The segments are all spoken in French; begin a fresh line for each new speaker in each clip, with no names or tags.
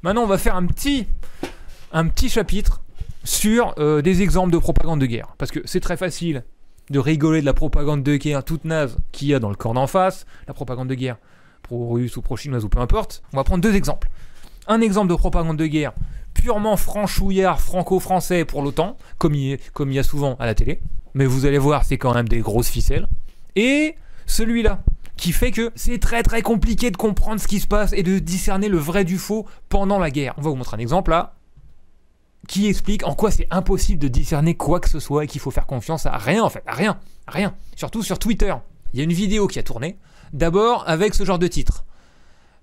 Maintenant, on va faire un petit chapitre sur des exemples de propagande de guerre. Parce que c'est très facile de rigoler de la propagande de guerre toute naze qu'il y a dans le camp d'en face, la propagande de guerre pro-russe ou pro-chinoise ou peu importe. On va prendre deux exemples. Un exemple de propagande de guerre purement franchouillard franco-français pour l'OTAN, comme il y a souvent à la télé. Mais vous allez voir, c'est quand même des grosses ficelles. Et celui-là, qui fait que c'est très très compliqué de comprendre ce qui se passe et de discerner le vrai du faux pendant la guerre. On va vous montrer un exemple là, qui explique en quoi c'est impossible de discerner quoi que ce soit et qu'il faut faire confiance à rien en fait, à rien. Surtout sur Twitter. Il y a une vidéo qui a tourné, d'abord avec ce genre de titre.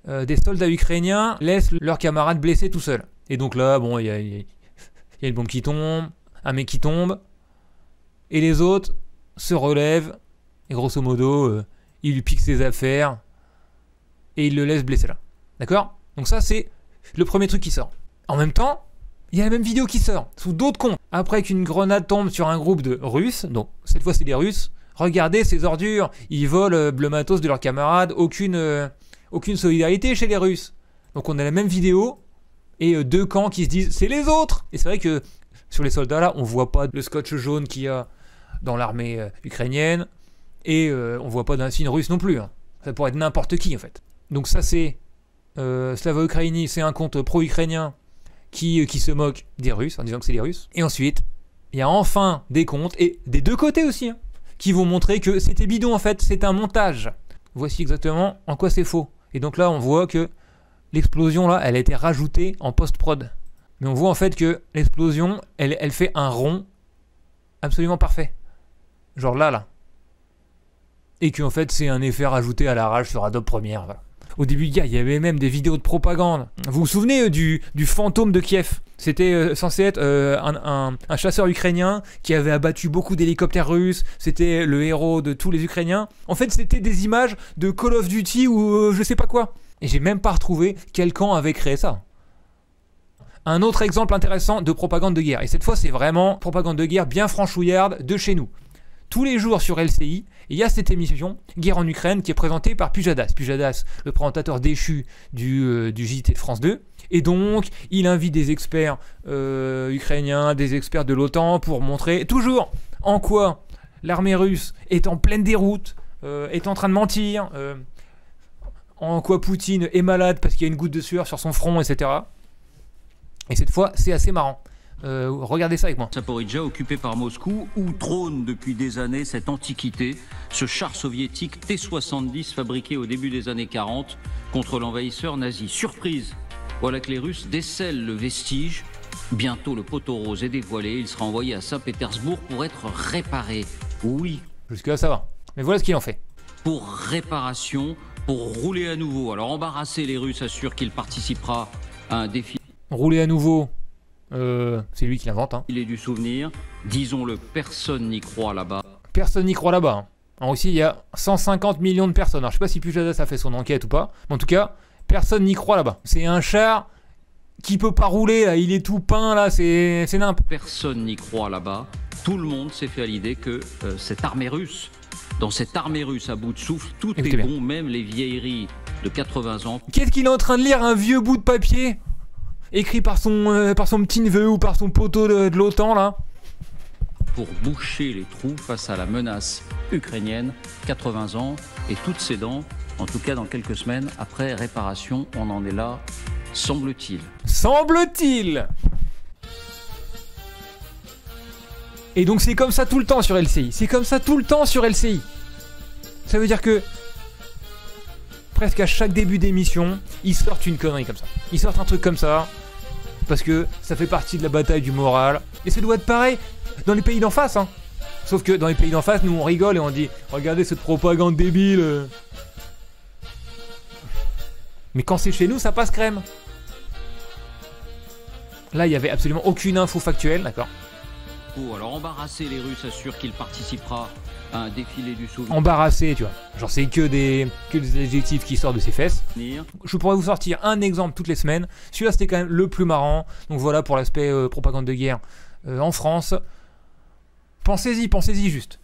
Des soldats ukrainiens laissent leurs camarades blessés tout seuls. Et donc là, bon, il y a une bombe qui tombe, un mec qui tombe, et les autres se relèvent, et grosso modo, ils lui piquent ses affaires, et ils le laissent blessé là. D'accord? Donc ça, c'est le premier truc qui sort. En même temps, il y a la même vidéo qui sort, sous d'autres comptes. Après qu'une grenade tombe sur un groupe de Russes, donc cette fois c'est des Russes, regardez ces ordures, ils volent le matos de leurs camarades, aucune solidarité chez les Russes. Donc on a la même vidéo, et deux camps qui se disent c'est les autres. Et c'est vrai que sur les soldats là, on voit pas le scotch jaune qu'il y a dans l'armée ukrainienne, et on voit pas d'insigne russe non plus. Hein. Ça pourrait être n'importe qui en fait. Donc ça c'est Slava Ukraini, c'est un compte pro-ukrainien qui se moque des Russes en disant que c'est les Russes. Et ensuite, il y a enfin des comptes, et des deux côtés aussi, hein, qui vont montrer que c'était bidon en fait, c'est un montage. Voici exactement en quoi c'est faux. Et donc là, on voit que l'explosion là, elle a été rajoutée en post-prod. Mais on voit en fait que l'explosion, elle fait un rond absolument parfait. Genre là. Et qu'en fait, c'est un effet rajouté à l'arrache sur Adobe Premiere. Voilà. Au début, il y avait même des vidéos de propagande. Vous vous souvenez du fantôme de Kiev? C'était censé être un chasseur ukrainien qui avait abattu beaucoup d'hélicoptères russes. C'était le héros de tous les Ukrainiens. En fait, c'était des images de Call of Duty ou je sais pas quoi. Et j'ai même pas retrouvé quel camp avait créé ça. Un autre exemple intéressant de propagande de guerre. Et cette fois, c'est vraiment propagande de guerre bien franchouillarde de chez nous. Tous les jours sur LCI, il y a cette émission Guerre en Ukraine qui est présentée par Pujadas. Pujadas, le présentateur déchu du JT de France 2. Et donc, il invite des experts ukrainiens, des experts de l'OTAN pour montrer toujours en quoi l'armée russe est en pleine déroute, est en train de mentir, en quoi Poutine est malade parce qu'il y a une goutte de sueur sur son front, etc. Et cette fois, c'est assez marrant. Regardez ça avec moi.
Zaporijia, occupé par Moscou, où trône depuis des années cette antiquité, ce char soviétique T-70 fabriqué au début des années 40 contre l'envahisseur nazi. Surprise, voilà que les Russes décèlent le vestige. Bientôt le poteau rose est dévoilé, il sera envoyé à Saint-Pétersbourg pour être réparé. Oui.
Jusque là ça va. Mais voilà ce qu'il en fait.
Pour réparation, pour rouler à nouveau. Alors embarrassé, les Russes assurent qu'il participera à un défi.
Rouler à nouveau. C'est lui qui l'invente. Hein.
Il est du souvenir, disons-le, personne n'y croit là-bas.
Personne n'y croit là-bas. Hein. En Russie, il y a 150 millions de personnes. Alors, je sais pas si Pujadas a fait son enquête ou pas, mais en tout cas, personne n'y croit là-bas. C'est un char qui peut pas rouler, là. Il est tout peint, là, c'est nimp.
Personne n'y croit là-bas. Tout le monde s'est fait à l'idée que cette armée russe, dans cette armée russe à bout de souffle, tout
écoutez
est
bien.
bon, même les vieilleries de 80 ans.
Qu'est-ce qu'il est en train de lire? Un vieux bout de papier écrit par son petit-neveu ou par son poteau de l'OTAN, là.
Pour boucher les trous face à la menace ukrainienne, 80 ans, et toutes ses dents, en tout cas dans quelques semaines, après réparation, on en est là, semble-t-il.
Semble-t-il. Et donc c'est comme ça tout le temps sur LCI. C'est comme ça tout le temps sur LCI. Ça veut dire que presque à chaque début d'émission, ils sortent une connerie comme ça. Ils sortent un truc comme ça, parce que ça fait partie de la bataille du moral. Et ça doit être pareil dans les pays d'en face, hein. Sauf que dans les pays d'en face, nous on rigole et on dit « Regardez cette propagande débile !» Mais quand c'est chez nous, ça passe crème. Là, il n'y avait absolument aucune info factuelle, d'accord.
Alors embarrassé, les Russes assurent qu'il participera à un défilé du souvenir.
Embarrassé, tu vois. Genre c'est que des adjectifs qui sortent de ses fesses. Je pourrais vous sortir un exemple toutes les semaines. Celui-là c'était quand même le plus marrant. Donc voilà pour l'aspect propagande de guerre en France. Pensez-y juste.